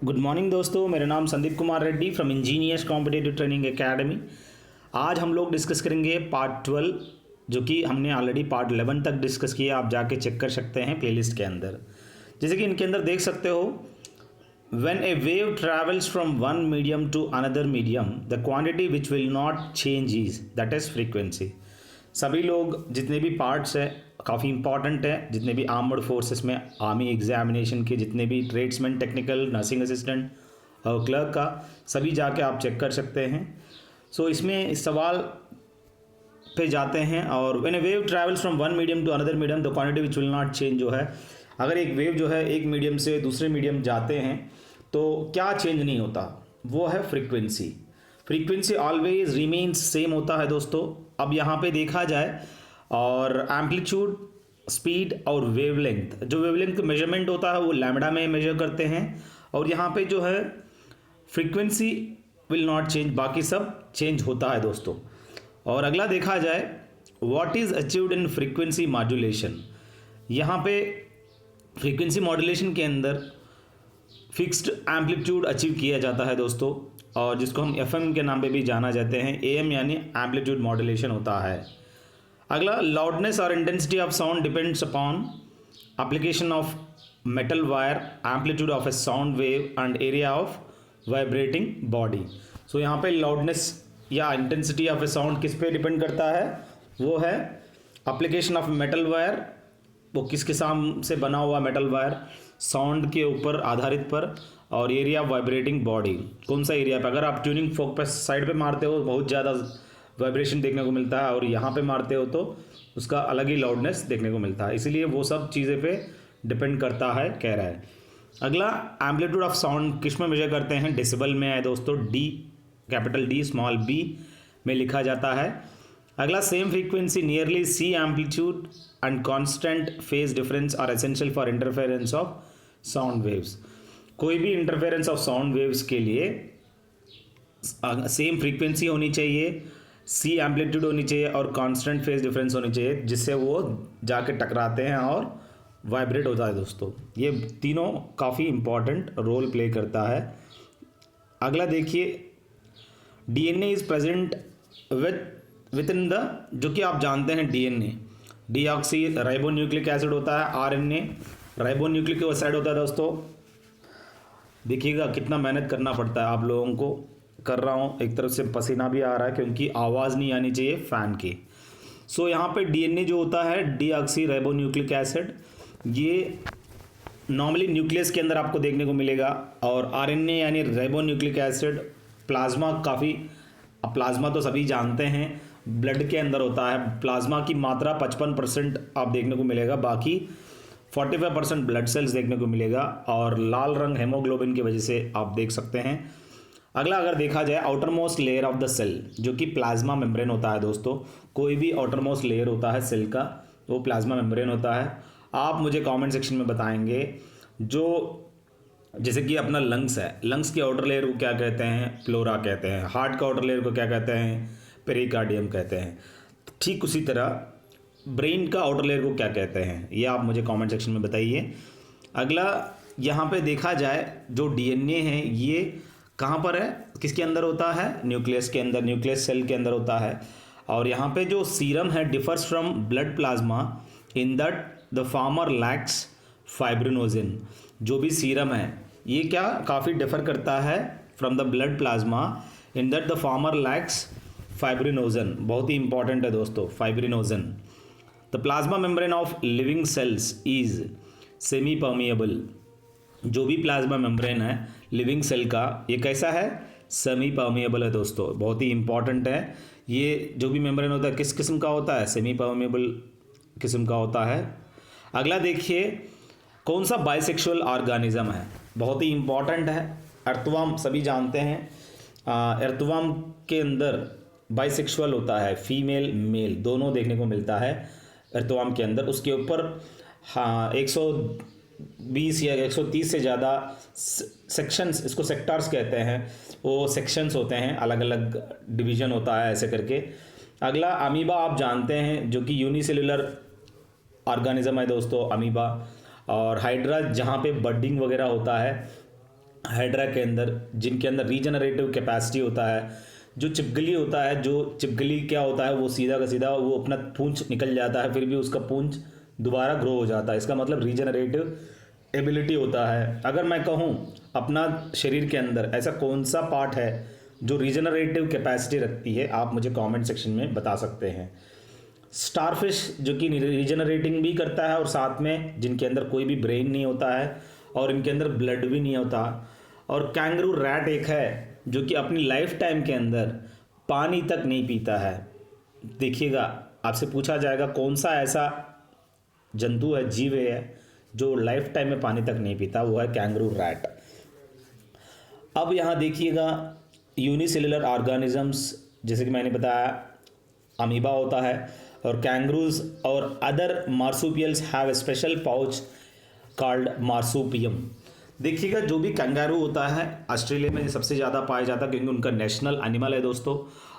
Good morning दोस्तों, मेरा नाम Sandeep Kumar Reddy from engineers competitive training academy. आज हम लोग डिस्कस करेंगे पार्ट 12, जो कि हमने ऑलरेडी पार्ट 11 तक डिस्कस किया। आप जाके चेक कर सकते हैं प्लेलिस्ट के अंदर। जैसे कि इनके अंदर देख सकते हो, when a wave travels from one medium to another medium the quantity which will not change is that is frequency. सभी लोग जितने भी पार्ट्स हैं काफ़ी इंपॉर्टेंट है। जितने भी आर्मड फोर्सेस में आर्मी एग्जामिनेशन के जितने भी ट्रेड्समैन, टेक्निकल, नर्सिंग असिस्टेंट और क्लर्क का, सभी जाके आप चेक कर सकते हैं। सो इसमें इस सवाल पे जाते हैं। और when a wave travels from one medium to another medium the quantity which will not change, जो है अगर एक वेव जो है एक मीडियम से दूसरे मीडियम जाते हैं तो क्या चेंज नहीं होता, वो है frequency. Frequency always remains same होता है दोस्तों। अब यहाँ पे देखा जाए और एम्पलीट्यूड, स्पीड और वेवलेंथ, जो वेवलेंथ का मेजरमेंट होता है वो लैम्बडा में मेजर करते हैं। और यहाँ पे जो है फ्रीक्वेंसी विल नॉट चेंज, बाकी सब चेंज होता है दोस्तों। और अगला देखा जाए, what is achieved in frequency modulation. यहाँ पे फ्रीक्वेंसी मॉड्यूलेशन के अंदर फिक्स्ड एम्पलीट्यूड अचीव किया जाता है दोस्तों, और जिसको हम एफएम के नाम पे भी जाना जाते हैं। एएम यानी एम्पलीट्यूड मॉड्यूलेशन होता है। अगला, लाउडनेस और intensity of sound depends upon application of metal wire, amplitude of a sound wave and area of vibrating body. So यहाँ पे लाउडनेस या इंटेंसिटी ऑफ ए साउंड किस पे डिपेंड करता है, वो है एप्लीकेशन ऑफ मेटल वायर, वो किस किस्म से बना हुआ मेटल वायर, साउंड के ऊपर आधारित पर, और एरिया वाइब्रेटिंग बॉडी, कौन सा एरिया पे। अगर आप ट्यूनिंग फोक पे साइड पे मारते हो बहुत ज़्यादा वाइब्रेशन देखने को मिलता है, और यहाँ पे मारते हो तो उसका अलग ही लाउडनेस देखने को मिलता है। इसीलिए वो सब चीज़ें पे डिपेंड करता है, कह रहा है। अगला, एम्पलीट्यूड ऑफ साउंड किस में मेजर करते हैं, डेसिबल में है दोस्तों। D, capital D small B में लिखा जाता है। अगला, same frequency nearly see amplitude and constant phase difference are essential for interference of sound waves. कोई भी इंटरफेरेंस ऑफ साउंड वेव्स के लिए सेम फ्रीक्वेंसी होनी चाहिए, सी एम्पलीट्यूड होनी चाहिए और कांस्टेंट फेज डिफरेंस होनी चाहिए, जिससे वो जाके टकराते हैं और वाइब्रेट होता है दोस्तों। ये तीनों काफ़ी इंपॉर्टेंट रोल प्ले करता है। अगला देखिए, DNA is present with in the, जो कि आप जानते हैं डीएनए डीऑक्सी राइबोन्यूक्लिक एसिड होता है, आरएनए राइबोन्यूक्लिक एसिड होता है दोस्तों। देखिएगा कितना मेहनत करना पड़ता है आप लोगों को, कर रहा हूँ, एक तरफ से पसीना भी आ रहा है क्योंकि आवाज़ नहीं आनी चाहिए फ़ैन की। सो यहाँ पे डीएनए जो होता है डीऑक्सी राइबोन्यूक्लिक एसिड, ये नॉर्मली न्यूक्लियस के अंदर आपको देखने को मिलेगा। और आरएनए यानी राइबोन्यूक्लिक एसिड प्लाज्मा, काफ़ी, अब प्लाज्मा तो सभी जानते हैं ब्लड के अंदर होता है। प्लाज्मा की मात्रा 55% आप देखने को मिलेगा, बाकी 45% ब्लड सेल्स देखने को मिलेगा, और लाल रंग हेमोग्लोबिन की वजह से आप देख सकते हैं। अगला, अगर देखा जाए, outer most layer of the cell, जो कि प्लाज्मा मेम्ब्रेन होता है दोस्तों। कोई भी आउटर मोस्ट लेयर होता है सेल का, वो प्लाज्मा मेम्ब्रेन होता है। आप मुझे कमेंट सेक्शन में बताएंगे, जो जैसे कि अपना लंग्स है, लंग्स की आउटर लेयर को क्या कहते हैं, प्लोरा कहते हैं। हार्ट का आउटर लेयर को क्या कहते हैं, पेरिकार्डियम कहते हैं। ठीक उसी तरह ब्रेन का आउटर लेयर को क्या कहते हैं, ये आप मुझे कमेंट सेक्शन में बताइए। अगला, यहाँ पे देखा जाए जो डीएनए है ये कहाँ पर है, किसके अंदर होता है, न्यूक्लियस के अंदर, न्यूक्लियस सेल के अंदर होता है। और यहाँ पे जो सीरम है differs from blood plasma in that the farmer lakhs fibrinogen. जो भी सीरम है ये क्या काफ़ी डिफर करता है from the blood plasma in that the farmer lakhs fibrinogen. बहुत ही इंपॉर्टेंट है दोस्तों fibrinogen. The plasma membrane of living cells is semi permeable. जो भी प्लाज्मा मेम्ब्रेन है लिविंग सेल का, ये कैसा है, सेमी परमिएबल है दोस्तों। बहुत ही इंपॉर्टेंट है। ये जो भी मेम्ब्रेन होता है किस किस्म का होता है, सेमी परमिएबल किस्म का होता है। अगला देखिए, कौन सा बाइसेक्सुअल ऑर्गेनिज्म है, बहुत ही इंपॉर्टेंट है। अर्थवर्म सभी जानते हैं, अर्थवर्म के अंदर बाइसेक्सुअल होता है, फीमेल मेल दोनों देखने को मिलता है अर्थवर्म के अंदर। उसके ऊपर हाँ 120 या 130 से ज़्यादा सेक्शंस, इसको सेक्टार्स कहते हैं, वो सेक्शंस होते हैं, अलग अलग डिवीज़न होता है ऐसे करके। अगला, अमीबा आप जानते हैं, जो कि यूनिसेलुलर ऑर्गेनिज्म है दोस्तों अमीबा। और हाइड्रा जहाँ पे बडिंग वगैरह होता है, हाइड्रा के अंदर, जिनके अंदर रीजनरेटिव कैपेसिटी होता है। जो छिपकली होता है, जो छिपकली क्या होता है, वो सीधा का सीधा वो अपना पूंछ निकल जाता है, फिर भी उसका पूंछ दोबारा ग्रो हो जाता है। इसका मतलब रीजनरेटिव एबिलिटी होता है। अगर मैं कहूँ अपना शरीर के अंदर ऐसा कौन सा पार्ट है जो रीजनरेटिव कैपेसिटी रखती है, आप मुझे कमेंट सेक्शन में बता सकते हैं। स्टारफिश जो कि रीजनरेटिंग भी करता है, और साथ में जिनके अंदर कोई भी ब्रेन नहीं होता है और इनके अंदर ब्लड भी नहीं होता। और कैंगरू रैट एक है जो कि अपनी लाइफ टाइम के अंदर पानी तक नहीं पीता है। देखिएगा, आपसे पूछा जाएगा कौन सा ऐसा जंतु है, जीव है जो लाइफ टाइम में पानी तक नहीं पीता, वो है कैंगरू रैट। अब यहाँ देखिएगा, यूनिसेलुलर ऑर्गेनिजम्स, जैसे कि मैंने बताया अमीबा होता है, और कैंगरूज और other marsupials have a special pouch called marsupium. देखिएगा, जो भी कंगारू होता है ऑस्ट्रेलिया में सबसे ज़्यादा पाया जाता है, क्योंकि उनका नेशनल एनिमल है दोस्तों।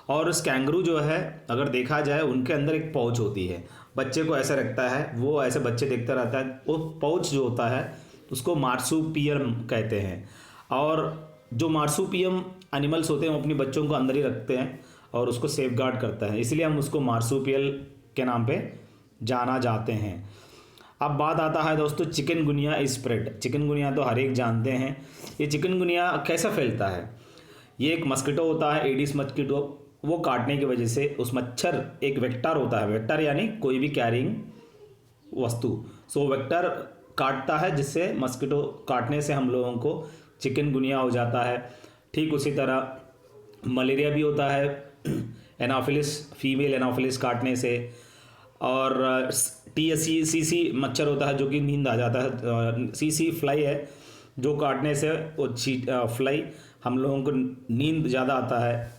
और उस कैंगरू जो है, अगर देखा जाए, उनके अंदर एक पाउच होती है। बच्चे को ऐसा रखता है, वो ऐसे बच्चे देखता रहता है, वो पाउच जो होता है उसको मार्सुपियम कहते हैं। और जो मार्सुपियम एनिमल्स होते हैं वो अपने बच्चों को अंदर ही रखते हैं और उसको सेफ गार्ड करता है, इसलिए हम उसको मार्सुपियल के नाम पे जाना जाते हैं। अब बात आता है दोस्तों चिकनगुनिया स्प्रेड। चिकनगुनिया तो हर एक जानते हैं। ये चिकनगुनिया कैसा फैलता है? ये एक मस्किटो होता है, एडिस मस्किटो। वो काटने की वजह से उस मच्छर, एक वेक्टर होता है, वेक्टर यानी कोई भी कैरिंग वस्तु, सो वेक्टर काटता है, जिससे मस्किटो काटने से हम लोगों को चिकनगुनिया हो जाता है। ठीक उसी तरह मलेरिया भी होता है एनाफिलिस, फीमेल एनाफिलिस काटने से। और टीएससी मच्छर होता है जो कि नींद आ जाता है, सीसी फ्लाई है जो काटने से वो फ्लाई हम लोगों को नींद ज़्यादा आता है।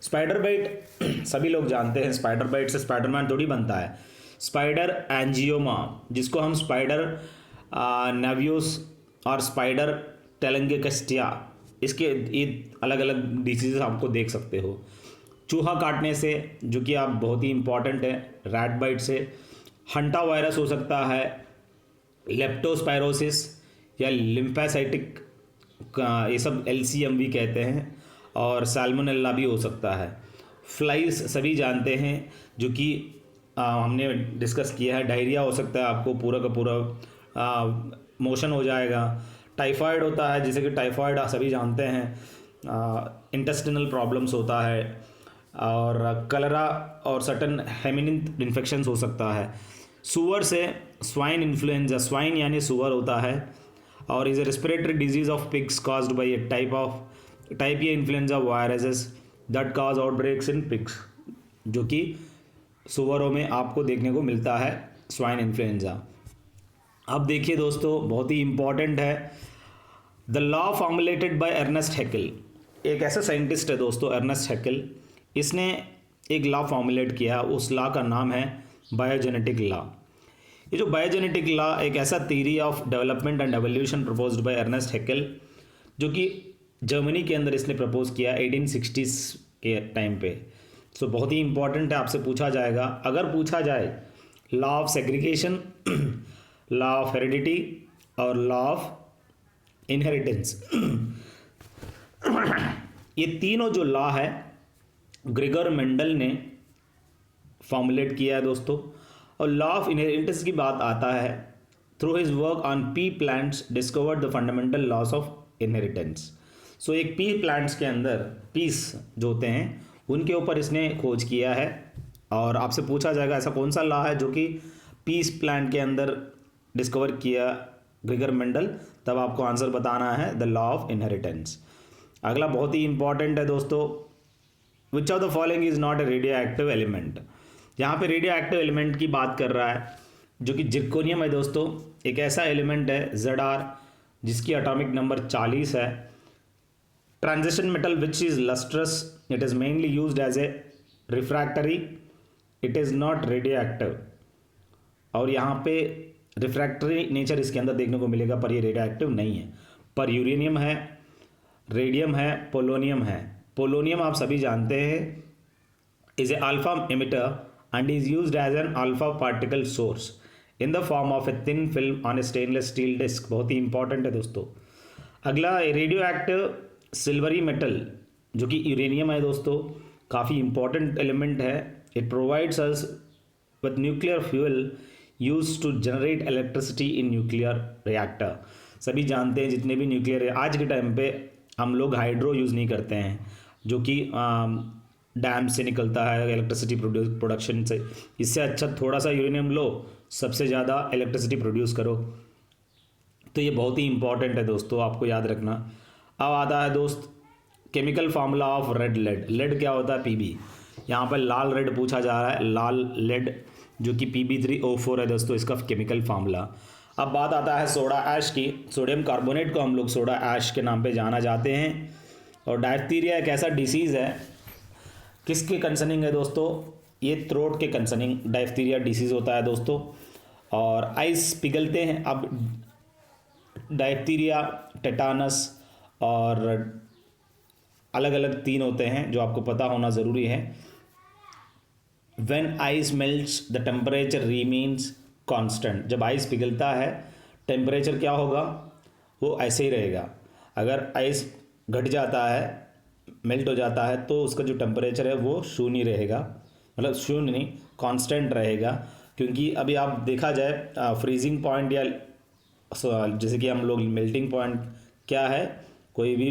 स्पाइडर बाइट सभी लोग जानते हैं, स्पाइडर बाइट से स्पाइडरमैन थोड़ी बनता है। स्पाइडर एंजियोमा, जिसको हम स्पाइडर नेवियोस और स्पाइडर टेलेंगेकस्टिया, इसके ये अलग अलग डिसीज़ आपको देख सकते हो। चूहा काटने से, जो कि आप बहुत ही इंपॉर्टेंट है, रैट बाइट से। हंटा वायरस हो सकता है, लेप्टोस्पायरोसिस या लिम्फेसाइटिक, ये सब LCM भी कहते हैं, और साल्मोनेला भी हो सकता है। फ्लाइज सभी जानते हैं, जो कि हमने डिस्कस किया है। डायरिया हो सकता है, आपको पूरा का पूरा मोशन हो जाएगा। टाइफाइड होता है, जैसे कि टाइफाइड सभी जानते हैं। इंटेस्टिनल प्रॉब्लम्स होता है, और कलरा और सर्टन हेमिनिन इन्फेक्शंस हो सकता है। सुअर से स्वाइन इन्फ्लुएंजा, स्वाइन यानी सुअर होता है, और is a respiratory disease of pigs caused by A type A influenza viruses that cause outbreaks in pigs, जो कि सुअरों में आपको देखने को मिलता है, स्वाइन इन्फ्लुएंजा। अब देखिए दोस्तों, बहुत ही इंपॉर्टेंट है, the law formulated by Ernest Haeckel. एक ऐसा साइंटिस्ट है दोस्तों, अर्नेस्ट हैकेल, इसने एक लॉ फॉर्मुलेट किया, उस लॉ का नाम है बायोजेनेटिक लॉ। ये जो बायोजेनेटिक लॉ एक ऐसा theory of development and evolution proposed by Ernest Haeckel, जो कि जर्मनी के अंदर इसने प्रपोज किया 1860s के टाइम पे। सो बहुत ही इंपॉर्टेंट है, आपसे पूछा जाएगा। अगर पूछा जाए law of segregation, law of heredity और लॉ ऑफ इनहेरिटेंस, ये तीनों जो लॉ है ग्रेगर मेंडल ने फॉर्मुलेट किया है दोस्तों। और लॉ ऑफ इनहेरिटेंस की बात आता है, through his work on pea plants discovered the fundamental laws of inheritance. So एक पी प्लांट्स के अंदर पीस जो होते हैं उनके ऊपर इसने खोज किया है। और आपसे पूछा जाएगा ऐसा कौन सा लॉ है जो कि पीस प्लांट के अंदर डिस्कवर किया ग्रेगर मेंडल, तब आपको आंसर बताना है द लॉ ऑफ इनहेरिटेंस। अगला बहुत ही इंपॉर्टेंट है दोस्तों, which of the following is not A radio active element. यहाँ पे रेडियो एक्टिव एलिमेंट की बात कर रहा है, जो कि जिर्कोनियम है दोस्तों। एक ऐसा एलिमेंट है ZR जिसकी एटॉमिक नंबर 40 है। Transition metal which is lustrous, it is mainly used as a refractory, it is not radioactive. और यहाँ पे रिफ्रैक्टरी नेचर इसके अंदर देखने को मिलेगा, पर ये रेडियो एक्टिव नहीं है। पर यूरेनियम है, रेडियम है, पोलोनियम है। पोलोनियम आप सभी जानते हैं is a alpha emitter and is used as an alpha particle source in the form of a thin film on a stainless steel disc। बहुत ही इंपॉर्टेंट है दोस्तों। अगला रेडियो एक्टिव सिल्वरी मेटल जो कि यूरेनियम है दोस्तों, काफ़ी इंपॉर्टेंट एलिमेंट है। It provides us with nuclear fuel use to generate electricity in nuclear reactor. सभी जानते हैं जितने भी न्यूक्लियर, आज के टाइम पे हम लोग हाइड्रो यूज़ नहीं करते हैं, जो कि डैम से निकलता है इलेक्ट्रिसिटी प्रोडक्शन से। इससे अच्छा थोड़ा सा यूरेनियम लो, सबसे ज़्यादा इलेक्ट्रिसिटी प्रोड्यूस करो। तो ये बहुत ही इंपॉर्टेंट है दोस्तों, आपको याद रखना। अब आता है दोस्त chemical formula of red lead. Lead क्या होता है? पीबी। यहाँ पर लाल रेड पूछा जा रहा है, लाल लेड जो कि Pb3O4 है दोस्तों, इसका केमिकल फार्मूला। अब बात आता है सोडा ऐश की। सोडियम कार्बोनेट को हम लोग सोडा ऐश के नाम पे जाना जाते हैं। और डायफ्थीरिया एक ऐसा डिसीज़ है, किसके कंसर्निंग है दोस्तों? ये थ्रोट के कंसर्निंग डायफ्थीरिया डिसीज़ होता है दोस्तों। और आइस पिघलते हैं। अब डायफ्थीरिया, टेटानस और अलग अलग 3 होते हैं जो आपको पता होना ज़रूरी है। When ice melts the temperature remains constant। जब आइस पिघलता है टेम्परेचर क्या होगा? वो ऐसे ही रहेगा। अगर आइस घट जाता है, मेल्ट हो जाता है, तो उसका जो टेम्परेचर है वो शून्य रहेगा, मतलब शून्य नहीं, कांस्टेंट रहेगा। क्योंकि अभी आप देखा जाए फ्रीजिंग पॉइंट या जैसे कि हम लोग मेल्टिंग पॉइंट क्या है, कोई भी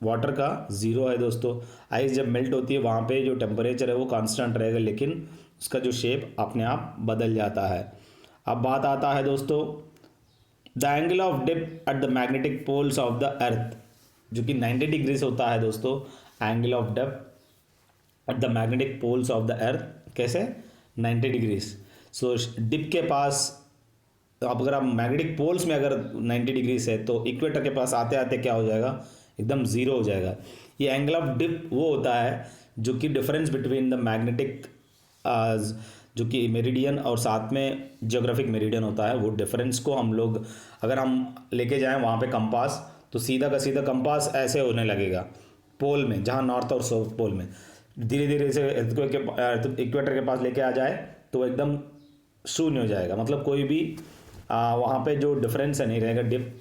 वाटर का 0 है दोस्तों। आइस जब मेल्ट होती है वहाँ पे जो टेम्परेचर है वो कांस्टेंट रहेगा, लेकिन उसका जो शेप अपने आप बदल जाता है। अब बात आता है दोस्तों the angle of dip at the magnetic poles of the earth, जो कि 90 डिग्रीज होता है दोस्तों। Angle of dip at the magnetic poles of the earth कैसे? 90 डिग्रीज। सो डिप के पास, अब अगर आप मैग्नेटिक पोल्स में अगर 90 डिग्री से, तो इक्वेटर के पास आते आते क्या हो जाएगा? एकदम 0 हो जाएगा। ये एंगल ऑफ डिप वो होता है जो कि डिफरेंस बिटवीन द मैग्नेटिक जो कि मेरिडियन और साथ में जियोग्राफिक मेरिडियन होता है, वो डिफरेंस को हम लोग अगर हम लेके जाएं वहाँ पे कंपास, तो सीधा का सीधा कंपास ऐसे होने लगेगा पोल में, जहाँ नॉर्थ और साउथ पोल में। धीरे धीरे से इक्वेटर के पास लेके आ जाए तो एकदम शून्य हो जाएगा, मतलब कोई भी वहाँ पे जो डिफरेंस है नहीं रहेगा dip.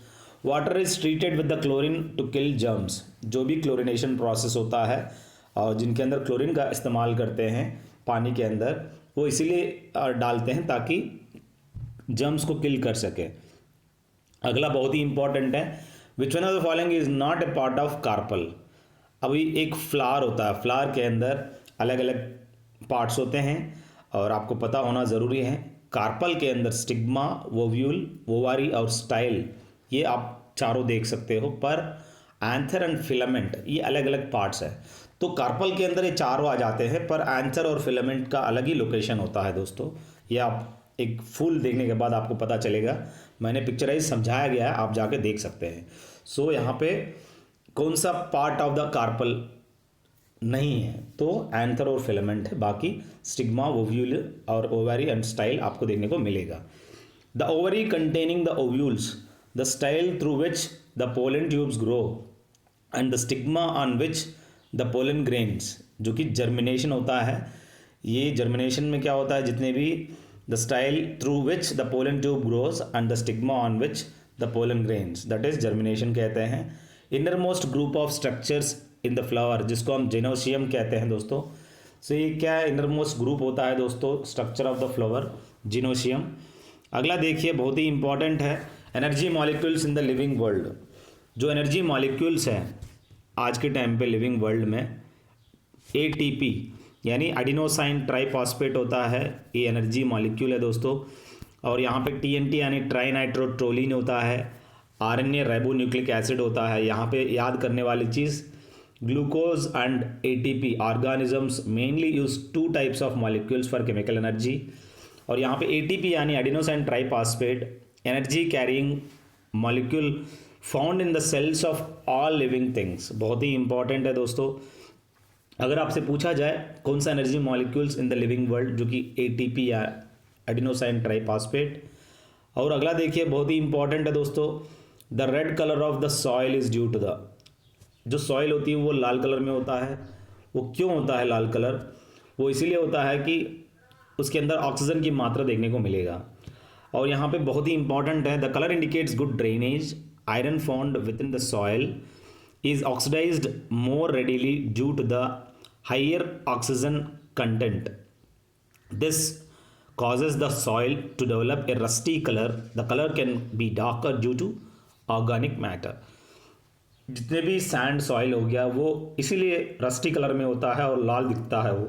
Water is treated with the chlorine to kill germs. जो भी क्लोरिनेशन प्रोसेस होता है और जिनके अंदर क्लोरीन का इस्तेमाल करते हैं पानी के अंदर, वो इसीलिए डालते हैं ताकि जर्म्स को किल कर सके। अगला बहुत ही इंपॉर्टेंट है, which one of the following is not a part of carpel. अभी एक फ्लावर होता है, फ्लावर के अंदर अलग अलग पार्ट्स होते हैं और आपको पता होना ज़रूरी है। कार्पल के अंदर स्टिग्मा, वोव्यूल, ओवारी और स्टाइल, ये आप चारों देख सकते हो, पर एंथर एंड फिलामेंट ये अलग अलग पार्ट्स है। तो कार्पल के अंदर ये चारों आ जाते हैं, पर एंथर और फिलामेंट का अलग ही लोकेशन होता है दोस्तों। ये आप एक फूल देखने के बाद आपको पता चलेगा, मैंने पिक्चराइज समझाया गया है, आप जाके देख सकते हैं। सो यहाँ पे कौन सा पार्ट ऑफ द कार्पल नहीं है, तो एंथर और फिलामेंट है, बाकी स्टिग्मा, ओव्यूल और ओवरी एंड स्टाइल आपको देखने को मिलेगा। The ovary containing the ovules, the style through which the pollen tubes grow and the stigma on which the pollen grains, जो कि जर्मिनेशन होता है। ये जर्मिनेशन में क्या होता है, जितने भी the style through which the pollen tube grows and the stigma on which the pollen grains, that is germination कहते हैं। Inner most group of structures in the flower, जिसको हम जेनोसियम कहते हैं दोस्तों। सो ये क्या है? इनर मोस्ट ग्रुप होता है दोस्तों स्ट्रक्चर ऑफ द फ्लावर, जेनोसियम। अगला देखिए बहुत ही इंपॉर्टेंट है, energy molecules in the living world. जो एनर्जी मॉलिक्यूल्स हैं आज के टाइम पे लिविंग वर्ल्ड में, ATP यानी एडिनोसाइन ट्राइफॉस्फेट होता है, ये एनर्जी मॉलिक्यूल है दोस्तों। और यहाँ पे TNT यानी ट्राई नाइट्रोट्रोलिन होता है। RNA राइबोन्यूक्लिक एसिड होता है। यहाँ पे याद करने वाली चीज़, glucose and ATP organisms mainly use 2 types of molecules for chemical energy. और यहाँ पे ATP यानी adenosine triphosphate energy carrying molecule found in the cells of all living things, बहुत ही इंपॉर्टेंट है दोस्तों। अगर आपसे पूछा जाए कौन सा energy molecules in the living world, जो कि ATP या एडिनोसाइन ट्राइफॉस्फेट। और अगला देखिए बहुत ही इंपॉर्टेंट है दोस्तों, the red colour of the soil is due to the, जो सॉइल होती है वो लाल कलर में होता है। वो क्यों होता है लाल कलर? वो इसीलिए होता है कि उसके अंदर ऑक्सीजन की मात्रा देखने को मिलेगा। और यहाँ पे बहुत ही इंपॉर्टेंट है, the colour indicates good drainage iron found within the soil is oxidized more readily due to the higher oxygen content. This causes the soil to develop a rusty color. The color can be darker due to organic matter. जितने भी sand soil हो गया वो इसीलिए rusty colour में होता है और लाल दिखता है वो।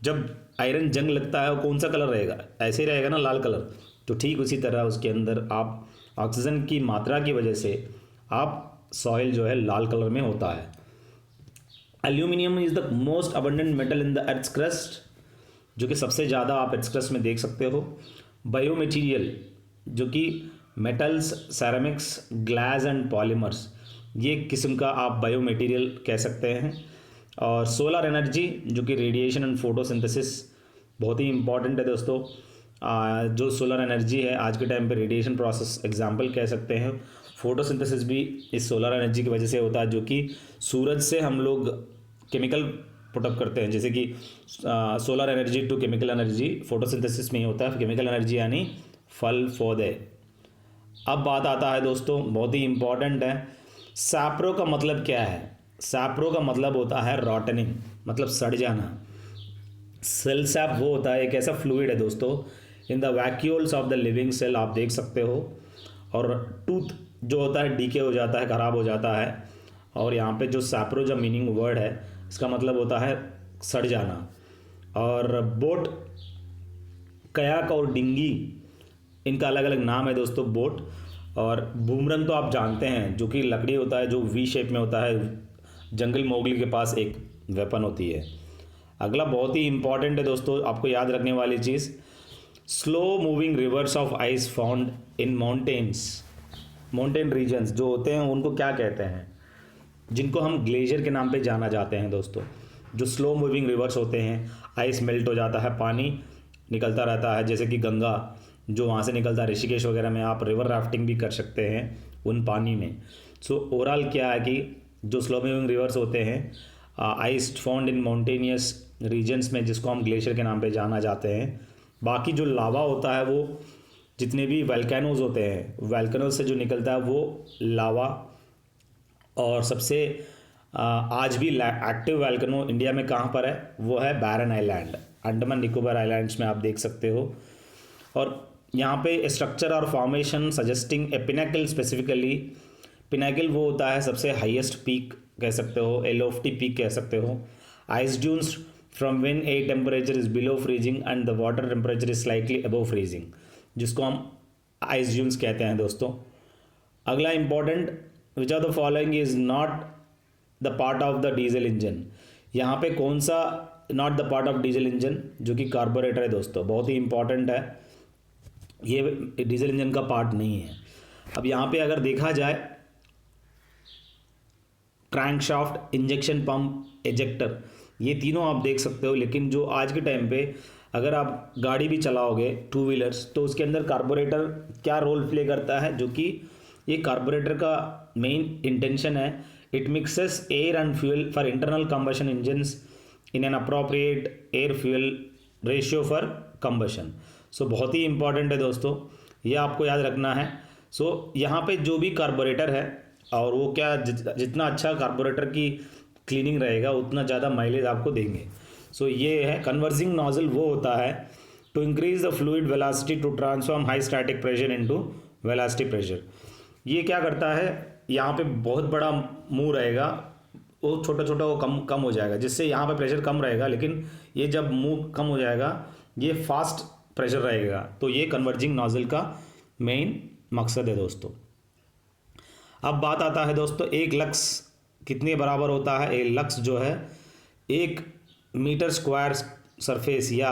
जब आयरन जंग लगता है वो कौन सा कलर रहेगा, ऐसे ही रहेगा ना, लाल कलर। तो ठीक उसी तरह उसके अंदर आप ऑक्सीजन की मात्रा की वजह से आप सॉइल जो है लाल कलर में होता है। Aluminium is the most abundant metal in the earth crust, जो कि सबसे ज़्यादा आप अर्थ क्रस्ट में देख सकते हो। बायो मटीरियल जो कि मेटल्स, सैरामिक्स, ग्लास एंड पॉलीमर्स, ये किस्म का आप बायो मटीरियल कह सकते हैं। और सोलर एनर्जी जो कि रेडिएशन एंड फोटोसिंथेसिस बहुत ही इंपॉर्टेंट है दोस्तों। जो सोलर एनर्जी है आज के टाइम पे रेडिएशन प्रोसेस एग्जांपल कह सकते हैं। फोटोसिंथेसिस भी इस सोलर एनर्जी की वजह से होता है, जो कि सूरज से हम लोग केमिकल पुटअप करते हैं। जैसे कि solar energy to chemical energy photosynthesis में ही होता है। केमिकल एनर्जी यानी फल पौधे। अब बात आता है दोस्तों, बहुत ही इंपॉर्टेंट है, सैप्रो का मतलब क्या है। सैप्रो का मतलब होता है रॉटनिंग, मतलब सड़ जाना। सेल सैप वो होता है, एक ऐसा फ्लूइड है दोस्तों in the vacuoles of the living cell, आप देख सकते हो। और टूथ जो होता है डीके हो जाता है, ख़राब हो जाता है। और यहाँ पे जो सैप्रो जो मीनिंग वर्ड है इसका मतलब होता है सड़ जाना। और बोट, कयाक और डिंगी इनका अलग अलग नाम है दोस्तों, बोट। और बूमरंग तो आप जानते हैं, जो कि लकड़ी होता है, जो वी शेप में होता है। जंगल मोगली के पास एक वेपन होती है। अगला बहुत ही इंपॉर्टेंट है दोस्तों, आपको याद रखने वाली चीज़, slow moving rivers of ice found in mountains. Mountain regions जो होते हैं उनको क्या कहते हैं, जिनको हम ग्लेशियर के नाम पे जाना जाते हैं दोस्तों। जो स्लो मूविंग रिवर्स होते हैं, आइस मेल्ट हो जाता है, पानी निकलता रहता है, जैसे कि गंगा जो वहाँ से निकलता है, ऋषिकेश वगैरह में आप रिवर राफ्टिंग भी कर सकते हैं उन पानी में। सो ओवरऑल क्या है कि जो स्लो मूविंग रिवर्स होते हैं ice found in mountainous regions में, जिसको हम ग्लेशियर के नाम पे जाना जाते हैं। बाकी जो लावा होता है वो जितने भी वल्केनोज होते हैं, वल्केनोज से जो निकलता है वो लावा। और सबसे आज भी एक्टिव वल्केनो इंडिया में कहाँ पर है, वो है बैरन आइलैंड, अंडमान निकोबार आइलैंड्स में आप देख सकते हो। और यहाँ पे स्ट्रक्चर और फॉर्मेशन सजेस्टिंग ए पिनाकल, स्पेसिफिकली पिनाकल वो होता है सबसे हाईएस्ट पीक कह सकते हो, ए लॉफ्टी पीक कह सकते हो। Ice dunes from when a temperature is below freezing and the water temperature is slightly above freezing, जिसको हम आइस ड्यून्स कहते हैं दोस्तों। अगला important, which of the following is not the part of the diesel engine. यहाँ पे कौन सा not the part of diesel engine, जो कि कार्बोरेटर है दोस्तों, बहुत ही इंपॉर्टेंट है, ये डीजल इंजन का पार्ट नहीं है। अब यहाँ पे अगर देखा जाए, क्रैंकशाफ्ट, इंजेक्शन पंप, एजेक्टर, ये तीनों आप देख सकते हो। लेकिन जो आज के टाइम पे अगर आप गाड़ी भी चलाओगे टू व्हीलर्स, तो उसके अंदर कार्बोरेटर क्या रोल प्ले करता है, जो कि ये कार्बोरेटर का मेन इंटेंशन है, it mixes air and fuel for internal combustion engines in an appropriate air fuel ratio for combustion. So बहुत ही इंपॉर्टेंट है दोस्तों, ये आपको याद रखना है। सो यहाँ पे जो भी कार्बोरेटर है, और वो क्या जितना अच्छा कार्बोरेटर की क्लीनिंग रहेगा उतना ज़्यादा माइलेज आपको देंगे। सो ये है कन्वर्जिंग नॉजल, वो होता है to increase the fluid velocity to transform high static pressure into velocity pressure. ये क्या करता है, यहाँ पे बहुत बड़ा मुंह रहेगा, वो छोटा छोटा वो कम कम हो जाएगा, जिससे यहाँ पे प्रेशर कम रहेगा। लेकिन ये जब मुंह कम हो जाएगा, ये फास्ट प्रेशर रहेगा। तो ये कन्वर्जिंग नॉजल का मेन मकसद है दोस्तों। अब बात आता है दोस्तों, एक लक्स कितने बराबर होता है। एक लक्स जो है 1 मीटर स्क्वायर सरफेस, या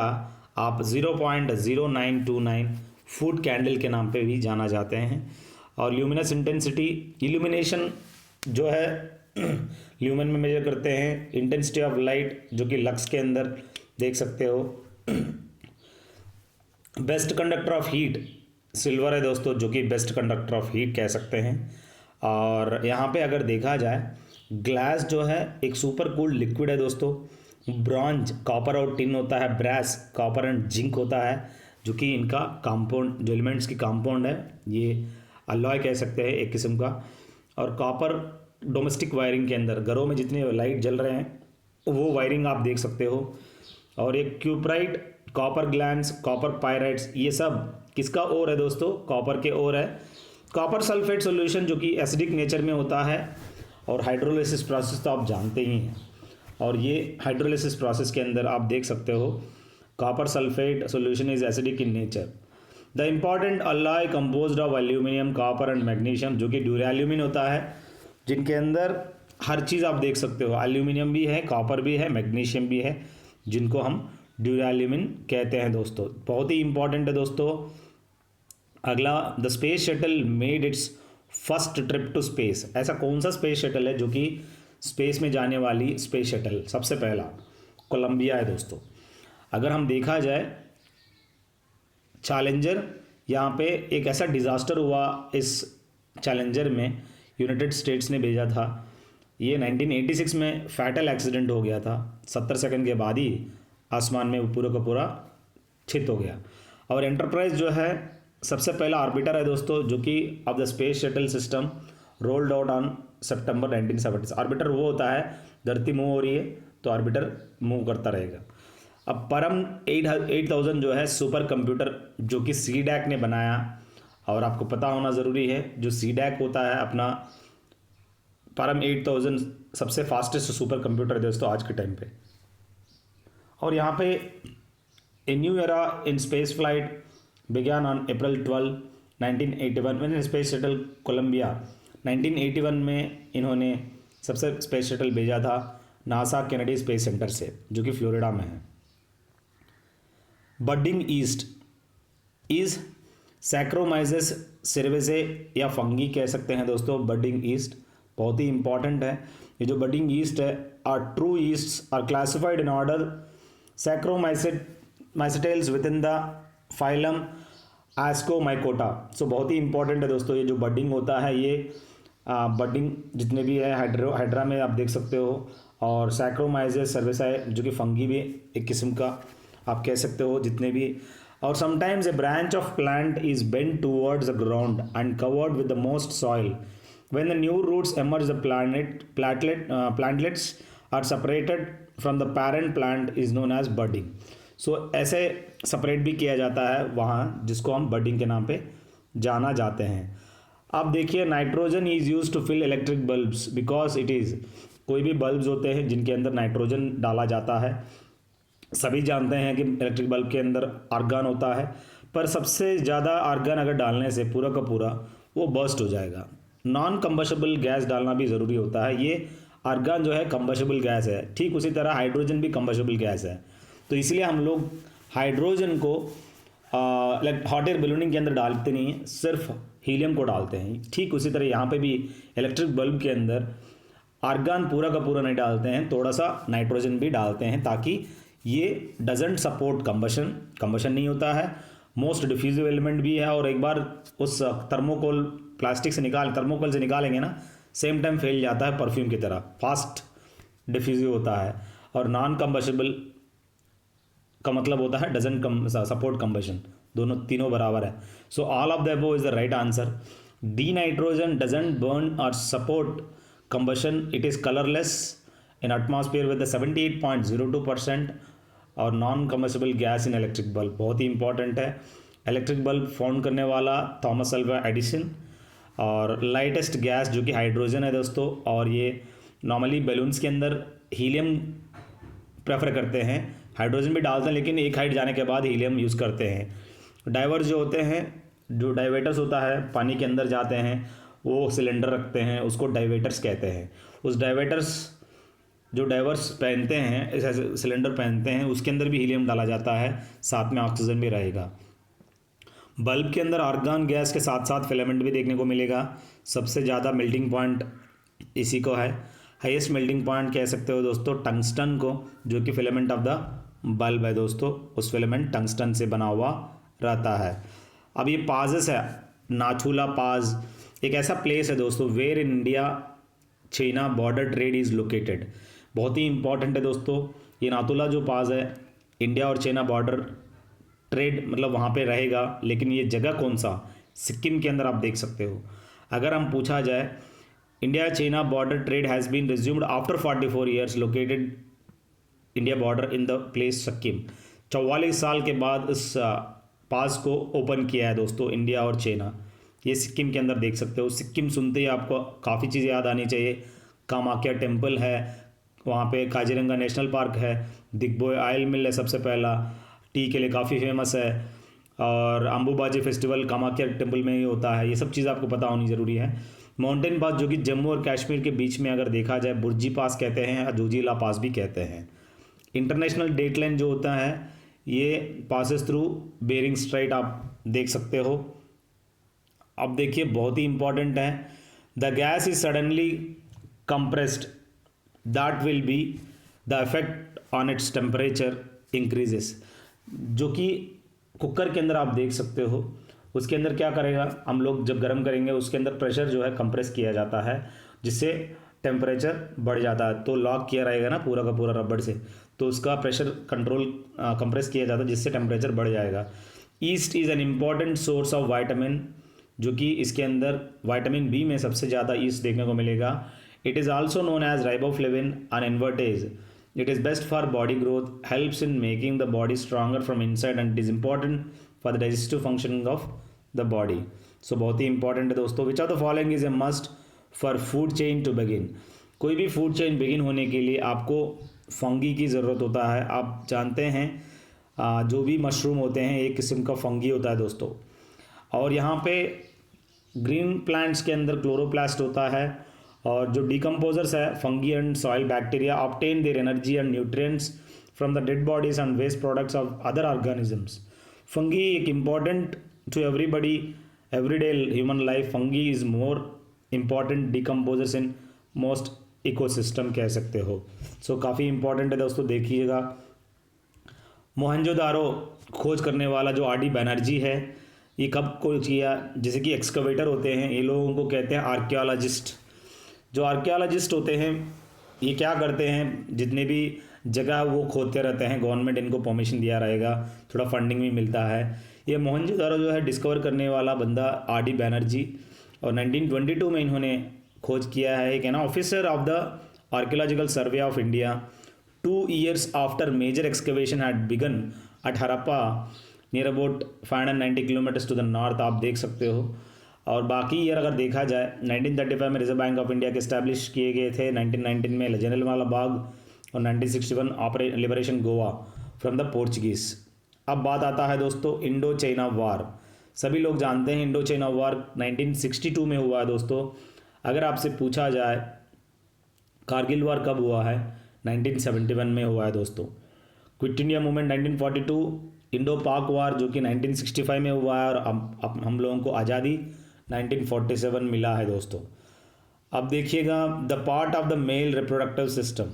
आप 0.0929 फुट कैंडल के नाम पे भी जाना जाते हैं। और ल्यूमिनस इंटेंसिटी, इल्यूमिनेशन जो है ल्यूमन में मेजर करते हैं। इंटेंसिटी ऑफ लाइट जो कि लक्स के अंदर देख सकते हो। Best conductor of heat silver है दोस्तों, जो कि बेस्ट कंडक्टर ऑफ हीट कह सकते हैं। और यहाँ पे अगर देखा जाए, ग्लास जो है एक सुपर कूल्ड लिक्विड है दोस्तों। ब्रॉन्ज कॉपर और टिन होता है। ब्रास कॉपर एंड जिंक होता है, जो कि इनका कंपाउंड, जो एलिमेंट्स की कंपाउंड है। ये अलॉय कह सकते हैं एक किस्म का। और कॉपर डोमेस्टिक वायरिंग के अंदर घरों में जितने लाइट जल रहे हैं वो वायरिंग आप देख सकते हो। और एक cuprite, copper glands, copper pyrites, ये सब किसका ओर है दोस्तों? कॉपर के ओर है। कॉपर सल्फेट सॉल्यूशन जो कि एसिडिक नेचर में होता है, और हाइड्रोलिसिस प्रोसेस तो आप जानते ही हैं। और ये हाइड्रोलिसिस प्रोसेस के अंदर आप देख सकते हो copper sulphate solution is acidic in nature. The important alloy composed of aluminium, copper and magnesium, जो कि ड्यूरैल्यूमिन होता है, जिनके अंदर हर चीज़ आप देख सकते हो, एल्यूमिनियम भी है, कॉपर भी है, मैग्नीशियम भी है, जिनको हम ड्यूरैल्यूमिन कहते हैं दोस्तों। बहुत ही इंपॉर्टेंट है दोस्तों। अगला, the space shuttle made its first trip to space. ऐसा कौन सा स्पेस शटल है जो कि स्पेस में जाने वाली स्पेस शटल सबसे पहला? कोलंबिया है दोस्तों। अगर हम देखा जाए चैलेंजर, यहाँ पे एक ऐसा डिज़ास्टर हुआ इस चैलेंजर में, यूनाइटेड स्टेट्स ने भेजा था। ये 1986 में फैटल एक्सीडेंट हो गया था। 70 सेकंड के बाद ही आसमान में वो पूरा का पूरा छित हो गया। और एंटरप्राइज जो है सबसे पहला ऑर्बिटर है दोस्तों, जो कि of the space shuttle system rolled out on September 1970। Orbiter वो होता है, धरती मूव हो रही है तो ऑर्बिटर मूव करता रहेगा। अब परम 8000 जो है सुपर कंप्यूटर, जो कि सीडैक ने बनाया, और आपको पता होना ज़रूरी है जो सीडैक होता है अपना, परम 8000 सबसे फास्टेस्ट सुपर कंप्यूटर है दोस्तों आज के टाइम पे। और यहाँ पे a new era in space flight began on April 12, 1981 when space shuttle Columbia 1981 में इन्होंने सबसे स्पेस शटल भेजा था नासा केनेडी स्पेस सेंटर से, जो कि फ्लोरिडा में है। बडिंग ईस्ट इज सैक्रोमाइजेस सेरेवेसे या फंगी कह सकते हैं दोस्तों। बडिंग ईस्ट बहुत ही इंपॉर्टेंट है। ये जो बडिंग ईस्ट है, are true yeast are classified in order Saccharomycetales within the phylum Ascomycota. So बहुत ही इंपॉर्टेंट है दोस्तों। ये जो बडिंग होता है, ये बडिंग जितने भी है हाइड्रा में आप देख सकते हो, और सैक्रोमाइजेस सर्वेसाई जो कि फंगी भी एक किस्म का आप कह सकते हो जितने भी। और sometimes a branch of plant is bend towards the ground and covered with the most soil. When the new roots emerge the plantlets are separated from the parent plant is known as budding। सो ऐसे separate भी किया जाता है वहाँ, जिसको हम budding के नाम पे जाना जाते हैं। अब देखिए, nitrogen is use to fill electric bulbs because it is, कोई भी बल्ब्स होते हैं जिनके अंदर नाइट्रोजन डाला जाता है। सभी जानते हैं कि इलेक्ट्रिक बल्ब के अंदर आर्गन होता है, पर सबसे ज़्यादा आर्गन अगर डालने से पूरा का पूरा वो बर्स्ट हो जाएगा। नॉन कंबशेबल गैस डालना भी ज़रूरी होता है। ये आर्गन जो है कंबशेबल गैस है, ठीक उसी तरह हाइड्रोजन भी कंबशेबल गैस है। तो इसलिए हम लोग हाइड्रोजन को हॉट एयर बैलूनिंग के अंदर डालते नहीं हैं, सिर्फ हीलियम को डालते हैं। ठीक उसी तरह यहाँ पे भी इलेक्ट्रिक बल्ब के अंदर आर्गन पूरा का पूरा नहीं डालते हैं, थोड़ा सा नाइट्रोजन भी डालते हैं, ताकि ये डजेंट सपोर्ट कंबशन नहीं होता है। मोस्ट डिफ्यूजिव एलिमेंट भी है, और एक बार उस थर्मोकोल थर्मोकोल से निकालेंगे ना, सेम टाइम फैल जाता है परफ्यूम की तरह, फास्ट डिफ्यूजिव होता है। और नॉन कंबशेबल का मतलब होता है डजंट सपोर्ट कंबशन, दोनों तीनों बराबर है। So all of the above is the right answer. D nitrogen doesn't burn or support combustion, it is colourless in atmosphere with 78.02% और non combustible gas in electric bulb. बहुत ही important है। Electric bulb found करने वाला Thomas Alva Edison. और lightest gas जो कि hydrogen है दोस्तों, और ये नॉर्मली बैलून्स के अंदर हीलियम प्रेफर करते हैं, हाइड्रोजन भी डालते हैं, लेकिन एक हाइट जाने के बाद हीलियम यूज़ करते हैं। डाइवर्स जो होते हैं, जो डाइवेटर्स होता है पानी के अंदर जाते हैं, वो सिलेंडर रखते हैं, उसको डाइवेटर्स कहते हैं। उस डाइवर्स पहनते हैं, ऐसे सिलेंडर पहनते हैं, उसके अंदर भी हीलियम डाला जाता है, साथ में ऑक्सीजन भी रहेगा। बल्ब के अंदर आर्गन गैस के साथ साथ फिलामेंट भी देखने को मिलेगा। सबसे ज़्यादा मेल्टिंग पॉइंट इसी को है, हाईएस्ट मेल्टिंग पॉइंट कह सकते हो दोस्तों टंगस्टन को, जो कि फिलामेंट ऑफ द बल्ब है दोस्तों। उस फिलामेंट टंगस्टन से बना हुआ रहता है। अब ये पाजेस है, नाथुला पाज एक ऐसा प्लेस है दोस्तों where in India China border trade is located. बहुत ही इंपॉर्टेंट है दोस्तों। ये नाथुला जो पास है, इंडिया और चाइना बॉर्डर ट्रेड मतलब वहाँ पे रहेगा, लेकिन ये जगह कौन सा, सिक्किम के अंदर आप देख सकते हो। अगर हम पूछा जाए, India China border trade has been resumed after 44 years, located India border in the place Sikkim. 44 साल के बाद इस पास को ओपन किया है दोस्तों इंडिया और चाइना। ये सिक्किम के अंदर देख सकते हो। सिक्किम सुनते ही आपको काफ़ी चीज़ें याद आनी चाहिए। कामाख्या टेम्पल है वहाँ पे, काजीरंगा नेशनल पार्क है, दिग्बोय ऑयल मिल है सबसे पहला, टी के लिए काफ़ी फेमस है, और अंबुबाजी फेस्टिवल कामाख्या टेम्पल में ही होता है। ये सब चीज़ आपको पता होनी ज़रूरी है। माउंटेन पास जो कि जम्मू और कश्मीर के बीच में अगर देखा जाए, बुर्जी पास कहते हैं, जोजिला पास भी कहते हैं। इंटरनेशनल डेट लाइन जो होता है ये पासेस थ्रू बेरिंग स्ट्राइट, आप देख सकते हो। अब देखिए बहुत ही इंपॉर्टेंट है, the gas is suddenly compressed, that will be the effect on its temperature increases. जो कि कुकर के अंदर आप देख सकते हो, उसके अंदर क्या करेगा, हम लोग जब गर्म करेंगे उसके अंदर प्रेशर जो है कंप्रेस किया जाता है, जिससे टेम्परेचर बढ़ जाता है। तो लॉक किया रहेगा ना पूरा का पूरा रबड़ से, तो उसका प्रेशर कंट्रोल कंप्रेस किया जाता है, जिससे टेम्परेचर बढ़ जाएगा। East is an important source of vitamin, जो कि इसके अंदर विटामिन बी में सबसे ज़्यादा ईस्ट देखने को मिलेगा। It is also known as riboflavin an invertase. It is best for body growth, helps in making the body stronger from inside, and it is important for the digestive functioning of the body. So बहुत ही important है दोस्तों। Which of the following is a must for food chain to begin. कोई भी food chain begin होने के लिए आपको फंगी की ज़रूरत होता है। आप जानते हैं जो भी मशरूम होते हैं एक किस्म का फंगी होता है दोस्तों। और यहाँ पे ग्रीन प्लांट्स के अंदर क्लोरोप्लास्ट होता है, और जो डिकम्पोजर्स है fungi and soil bacteria obtain their energy and nutrients from the dead bodies and waste products of other organisms. Fungi एक important to everybody everyday human life. Fungi is more important decomposers in most ecosystem कह सकते हो। सो काफ़ी important है दोस्तों, देखिएगा। मोहनजोदारो खोज करने वाला जो आर डी बैनर्जी है, ये कब खोज किया, जैसे कि एक्सकवेटर होते हैं, ये लोगों को कहते हैं आर्कियोलॉजिस्ट। जो आर्कियोलॉजिस्ट होते हैं ये क्या करते हैं, जितने भी जगह वो खोदते रहते हैं, गवर्नमेंट इनको परमिशन दिया रहेगा, थोड़ा फंडिंग भी मिलता है। ये मोहनजोदारो जो है डिस्कवर करने वाला बंदा आर डी बैनर्जी, और 1922 में इन्होंने खोज किया है। एक है ना officer of the archaeological survey of India, 2 years after major excavation had begun at Harappa near about 590 kilometres to the north, आप देख सकते हो। और बाकी ईयर अगर देखा जाए, 1935 में रिजर्व बैंक ऑफ इंडिया के इस्टेब्लिश किए गए थे, 1919 में जलियांवाला बाग, और 1961 operation liberation Goa from the Portuguese. अब बात आता है दोस्तों इंडो चाइना वार। सभी लोग जानते हैं इंडो चाइना वार 1962 में हुआ है दोस्तों। अगर आपसे पूछा जाए कारगिल वार कब हुआ है, 1971 में हुआ है दोस्तों। क्विट इंडिया मूवमेंट 1942, इंडो पाक वार जो कि 1965 में हुआ है, और अब हम लोगों को आज़ादी 1947 मिला है दोस्तों। अब देखिएगा the part of the male reproductive system.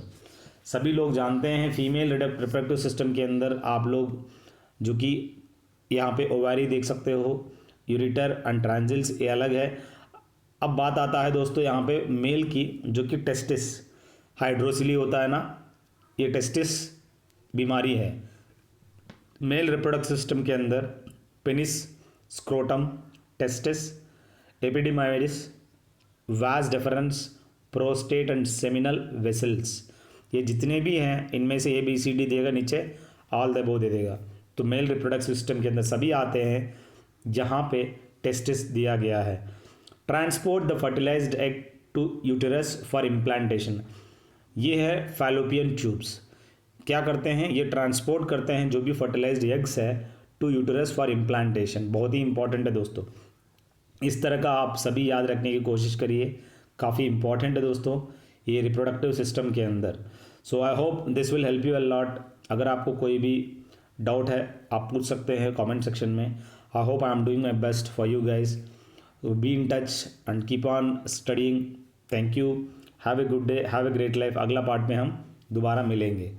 सभी लोग जानते हैं फीमेल रिप्रोडक्टिव सिस्टम के अंदर आप लोग जो कि यहाँ पे ओवारी देख सकते हो, यूरिटर एंड ट्रांजिल्स, ये अलग है। अब बात आता है दोस्तों यहाँ पे मेल की, जो कि टेस्टिस हाइड्रोसिली होता है ना, ये टेस्टिस बीमारी है। मेल रिप्रोडक्टिव सिस्टम के अंदर penis, scrotum, testis, epididymis, vas deferens, prostate and seminal vessels, ये जितने भी हैं इनमें से ABCD देगा, नीचे ऑल द अबव दे देगा। तो मेल रिप्रोडक्टिव सिस्टम के अंदर सभी आते हैं जहाँ पे टेस्टिस दिया गया है। Transport the fertilised egg to uterus for implantation, ये है फैलोपियन ट्यूब्स। क्या करते हैं, ये ट्रांसपोर्ट करते हैं जो भी फर्टिलाइज्ड एग्स है टू यूटेरस फॉर इम्प्लांटेशन। बहुत ही इंपॉर्टेंट है दोस्तों, इस तरह का आप सभी याद रखने की कोशिश करिए, काफ़ी इंपॉर्टेंट है दोस्तों ये रिप्रोडक्टिव सिस्टम के अंदर। So I hope this will help you a lot. अगर आपको कोई भी डाउट है आप पूछ सकते हैं कमेंट सेक्शन में। I hope I am doing my best for you guys. Be in touch and keep on studying. Thank you, have a good day, have a great life. अगला पार्ट में हम दोबारा मिलेंगे।